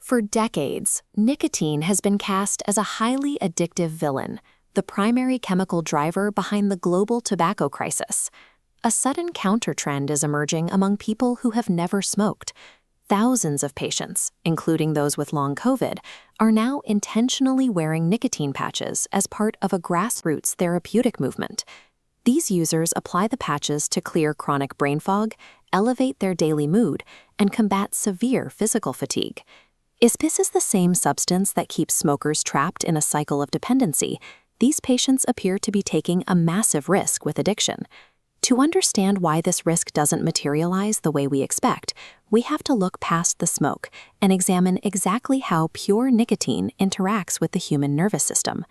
For decades, nicotine has been cast as a highly addictive villain, the primary chemical driver behind the global tobacco crisis. A sudden counter-trend is emerging among people who have never smoked. Thousands of patients, including those with long COVID, are now intentionally wearing nicotine patches as part of a grassroots therapeutic movement. These users apply the patches to clear chronic brain fog, elevate their daily mood, and combat severe physical fatigue. Ispis is the same substance that keeps smokers trapped in a cycle of dependency. These patients appear to be taking a massive risk with addiction. To understand why this risk doesn't materialize the way we expect, we have to look past the smoke and examine exactly how pure nicotine interacts with the human nervous system.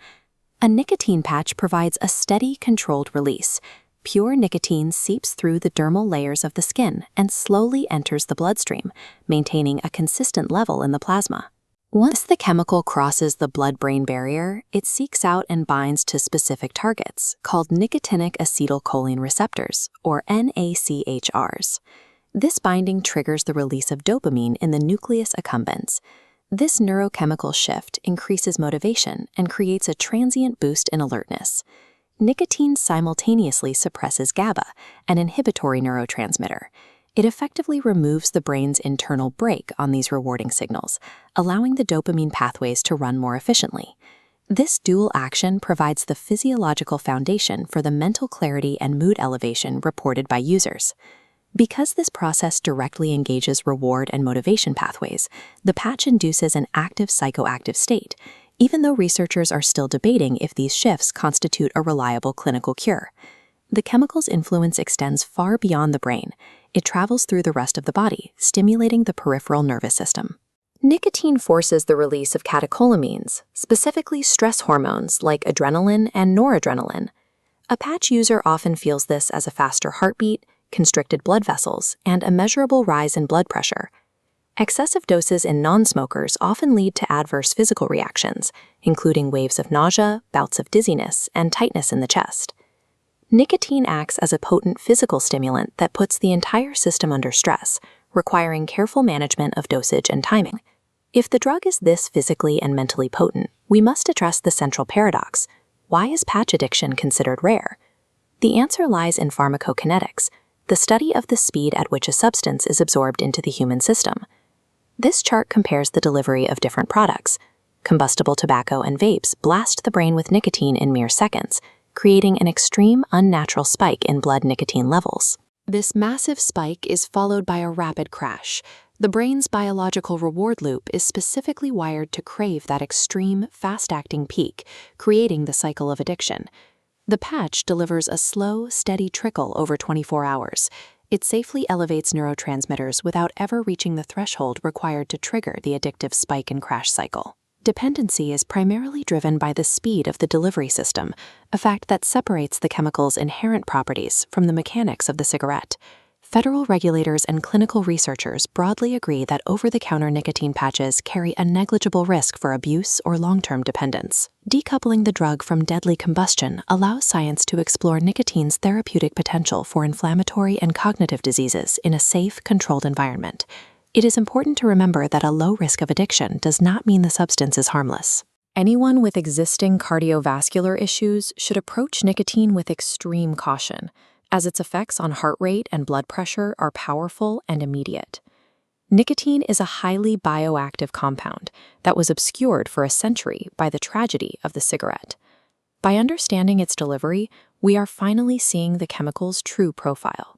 A nicotine patch provides a steady, controlled release. Pure nicotine seeps through the dermal layers of the skin and slowly enters the bloodstream, maintaining a consistent level in the plasma. Once the chemical crosses the blood-brain barrier, it seeks out and binds to specific targets, called nicotinic acetylcholine receptors, or NACHRs. This binding triggers the release of dopamine in the nucleus accumbens. This neurochemical shift increases motivation and creates a transient boost in alertness. Nicotine simultaneously suppresses GABA, an inhibitory neurotransmitter. It effectively removes the brain's internal brake on these rewarding signals, allowing the dopamine pathways to run more efficiently. This dual action provides the physiological foundation for the mental clarity and mood elevation reported by users. Because this process directly engages reward and motivation pathways, the patch induces an active psychoactive state, even though researchers are still debating if these shifts constitute a reliable clinical cure. The chemical's influence extends far beyond the brain. It travels through the rest of the body, stimulating the peripheral nervous system. Nicotine forces the release of catecholamines, specifically stress hormones like adrenaline and noradrenaline. A patch user often feels this as a faster heartbeat, constricted blood vessels, and a measurable rise in blood pressure. Excessive doses in non-smokers often lead to adverse physical reactions, including waves of nausea, bouts of dizziness, and tightness in the chest. Nicotine acts as a potent physical stimulant that puts the entire system under stress, requiring careful management of dosage and timing. If the drug is this physically and mentally potent, we must address the central paradox. Why is patch addiction considered rare? The answer lies in pharmacokinetics, the study of the speed at which a substance is absorbed into the human system. This chart compares the delivery of different products. Combustible tobacco and vapes blast the brain with nicotine in mere seconds, creating an extreme, unnatural spike in blood nicotine levels. This massive spike is followed by a rapid crash. The brain's biological reward loop is specifically wired to crave that extreme, fast-acting peak, creating the cycle of addiction. The patch delivers a slow, steady trickle over 24 hours. It safely elevates neurotransmitters without ever reaching the threshold required to trigger the addictive spike and crash cycle. Dependency is primarily driven by the speed of the delivery system, a fact that separates the chemical's inherent properties from the mechanics of the cigarette. Federal regulators and clinical researchers broadly agree that over-the-counter nicotine patches carry a negligible risk for abuse or long-term dependence. Decoupling the drug from deadly combustion allows science to explore nicotine's therapeutic potential for inflammatory and cognitive diseases in a safe, controlled environment. It is important to remember that a low risk of addiction does not mean the substance is harmless. Anyone with existing cardiovascular issues should approach nicotine with extreme caution, as its effects on heart rate and blood pressure are powerful and immediate. Nicotine is a highly bioactive compound that was obscured for a century by the tragedy of the cigarette. By understanding its delivery, we are finally seeing the chemical's true profile.